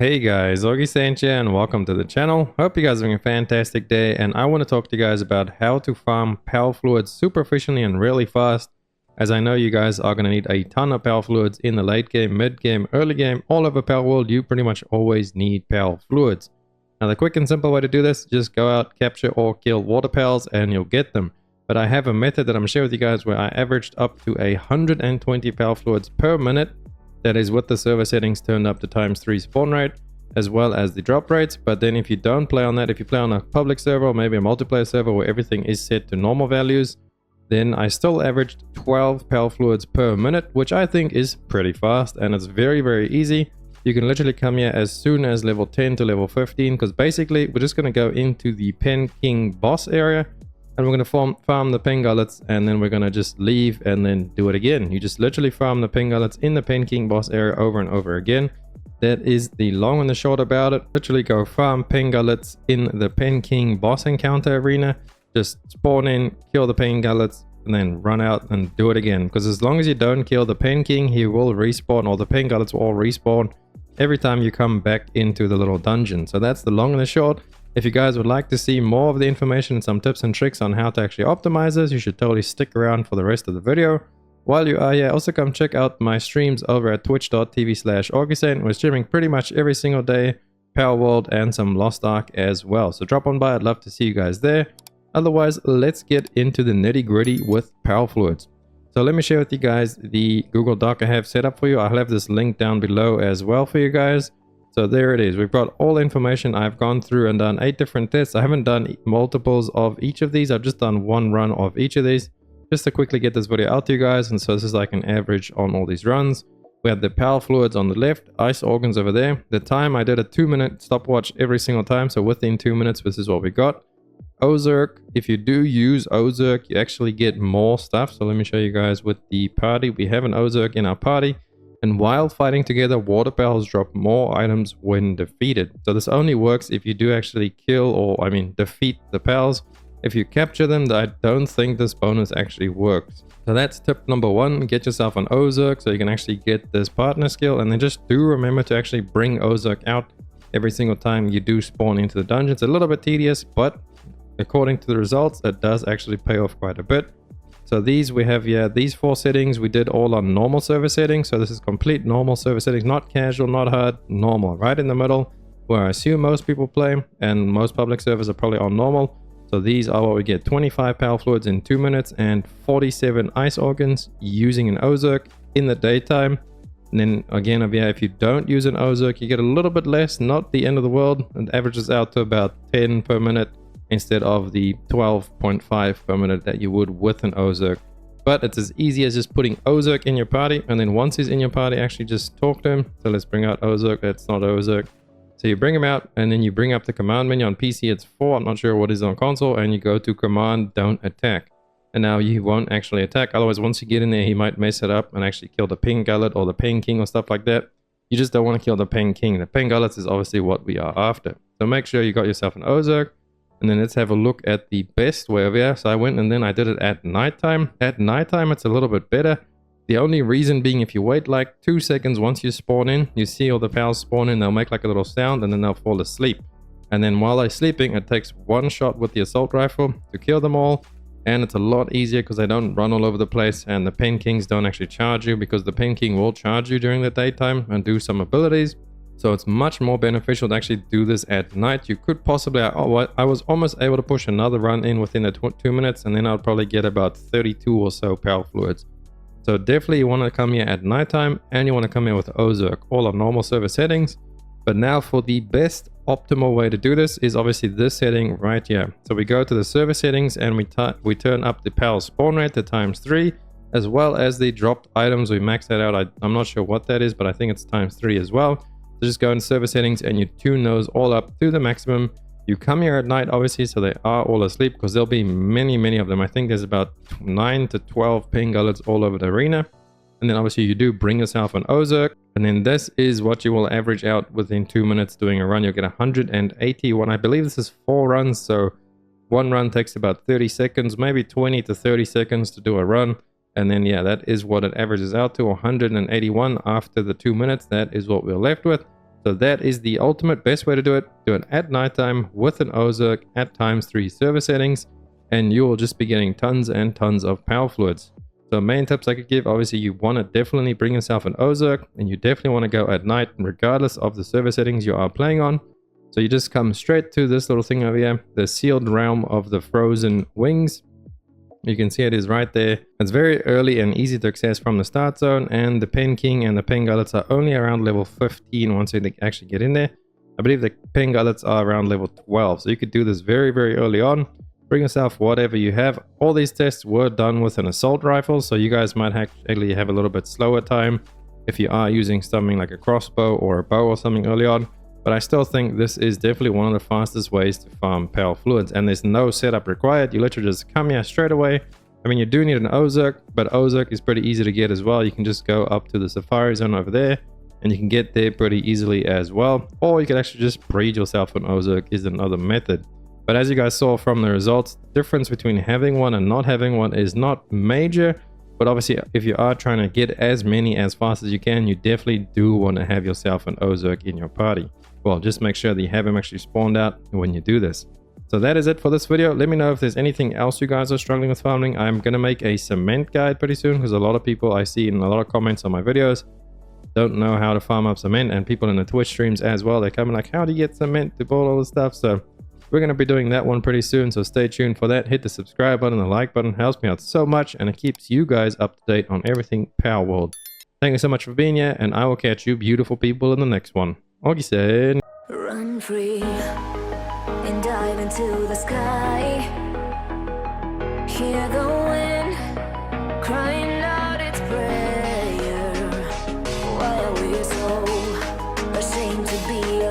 Hey guys, Augiesaint here and welcome to the channel. Hope you guys are having a fantastic day, and I want to talk to you guys about how to farm power fluids super efficiently and really fast, as I know you guys are going to need a ton of power fluids in the late game, mid game, early game, all over Palworld. You pretty much always need power fluids. Now the quick and simple way to do this, just go out, capture or kill water pals and you'll get them. But I have a method that I'm sharing with you guys where I averaged up to 120 power fluids per minute. That is with the server settings turned up to ×3 spawn rate, as well as the drop rates. But then if you don't play on that, if you play on a public server or maybe a multiplayer server where everything is set to normal values, then I still averaged 12 power fluids per minute, which I think is pretty fast, and it's very, very easy. You can literally come here as soon as level 10 to level 15, because basically we're just going to go into the Pen King boss area, and we're going to farm the pen gullets, and then we're going to just leave and then do it again. You just literally farm the pen gullets in the Pen King boss area over and over again. That is the long and the short about it. Literally go farm pen gullets in the Pen King boss encounter arena. Just spawn in, kill the pen gullets, and then run out and do it again. Because as long as you don't kill the Pen King, he will respawn, or the pen gullets will all respawn every time you come back into the little dungeon. So that's the long and the short. If you guys would like to see more of the information and some tips and tricks on how to actually optimize this, you should totally stick around for the rest of the video. While you are here, also come check out my streams over at twitch.tv/Augiesaint. We're streaming pretty much every single day, Palworld and some Lost Ark as well. So drop on by, I'd love to see you guys there. Otherwise, let's get into the nitty gritty with power fluids. So let me share with you guys the Google Doc I have set up for you. I'll have this link down below as well for you guys. So there it is. We've got all the information. I've gone through and done 8 different tests. I haven't done multiples of each of these. I've just done one run of each of these, just to quickly get this video out to you guys. And so this is like an average on all these runs. We have the power fluids on the left, ice organs over there. The time, I did a 2-minute stopwatch every single time. So within 2 minutes, this is what we got. Ozerk, if you do use Ozerk, you actually get more stuff. So let me show you guys with the party. We have an Ozerk in our party. And while fighting together, water pals drop more items when defeated. So this only works if you do actually kill, or defeat the pals. If you capture them, I don't think this bonus actually works. So that's tip number 1. Get yourself an Ozerk so you can actually get this partner skill. And then just do remember to actually bring Ozerk out every single time you do spawn into the dungeon. It's a little bit tedious, but according to the results, it does actually pay off quite a bit. So these we have here, these 4 settings we did all on normal server settings. So this is complete normal server settings, not casual, not hard, normal, right in the middle, where I assume most people play, and most public servers are probably on normal. So these are what we get: 25 power fluids in 2 minutes and 47 ice organs using an Ozerk in the daytime. And then again over here, if you don't use an Ozerk, you get a little bit less, not the end of the world. It averages out to about 10 per minute instead of the 12.5 per minute that you would with an Ozerk. But it's as easy as just putting Ozerk in your party, and then once he's in your party, actually just talk to him. So let's bring out Ozerk. That's not Ozerk. So you bring him out, and then you bring up the command menu. On PC it's 4, I'm not sure what is on console, and you go to command don't attack. And now you won't actually attack. Otherwise, once you get in there, he might mess it up and actually kill the Pen Gullet or the Pen King or stuff like that. You just don't want to kill the Pen King. The Pen Gullets is obviously what we are after. So make sure you got yourself an Ozerk. And then let's have a look at the best way over here. So I went and then I did it at nighttime. At nighttime, it's a little bit better. The only reason being, if you wait like 2 seconds once you spawn in, you see all the pals spawn in, they'll make like a little sound and then they'll fall asleep. And then while they're sleeping, it takes 1 shot with the assault rifle to kill them all. And it's a lot easier because they don't run all over the place, and the Pen Kings don't actually charge you, because the Pen King will charge you during the daytime and do some abilities. So it's much more beneficial to actually do this at night. You could possibly, I was almost able to push another run in within the 2 minutes, and then I'll probably get about 32 or so power fluids. So definitely you want to come here at nighttime, and you want to come here with Ozerk, all on normal server settings. But now for the best optimal way to do this is obviously this setting right here. So we go to the server settings and we turn up the pal spawn rate to ×3, as well as the dropped items. We max that out. I'm not sure what that is, but I think it's ×3 as well. So just go into server settings and you tune those all up to the maximum. You come here at night, obviously, so they are all asleep, because there'll be many of them. I think there's about 9 to 12 Pen Gullets all over the arena. And then obviously you do bring yourself an Ozerk. And then this is what you will average out within 2 minutes doing a run. You'll get 181. I believe this is 4 runs. So 1 run takes about 30 seconds, maybe 20 to 30 seconds to do a run. And then, yeah, that is what it averages out to, 181 after the 2 minutes. That is what we're left with. So that is the ultimate best way to do it. Do it at nighttime with an Ozerk at ×3 server settings, and you will just be getting tons and tons of power fluids. So main tips I could give, obviously you want to definitely bring yourself an Ozerk, and you definitely want to go at night regardless of the server settings you are playing on. So you just come straight to this little thing over here, the sealed realm of the frozen wings. You can see it is right there. It's very early and easy to access from the start zone, and the Pen King and the Pen Gullets are only around level 15 once you actually get in there. I believe the Pen Gullets are around level 12, so you could do this very, very early on. Bring yourself whatever you have. All these tests were done with an assault rifle, so you guys might actually have a little bit slower time if you are using something like a crossbow or a bow or something early on. But I still think this is definitely one of the fastest ways to farm power fluids, and there's no setup required. You literally just come here straight away. I mean, you do need an Ozerk, but Ozerk is pretty easy to get as well. You can just go up to the Safari Zone over there, and you can get there pretty easily as well. Or you can actually just breed yourself an Ozerk is another method. But as you guys saw from the results, the difference between having one and not having one is not major. But obviously, if you are trying to get as many as fast as you can, you definitely do want to have yourself an Ozerk in your party. Well, just make sure that you have him actually spawned out when you do this. So that is it for this video. Let me know if there's anything else you guys are struggling with farming. I'm going to make a cement guide pretty soon, because a lot of people I see in a lot of comments on my videos don't know how to farm up cement, and people in the Twitch streams as well. They're coming like, how do you get cement to build all this stuff? So we're going to be doing that one pretty soon, so stay tuned for that. Hit the subscribe button, the like button. It helps me out so much, and it keeps you guys up to date on everything Palworld. Thank you so much for being here, and I will catch you beautiful people in the next one. Augiesaint. Run free and dive into the sky. Hear the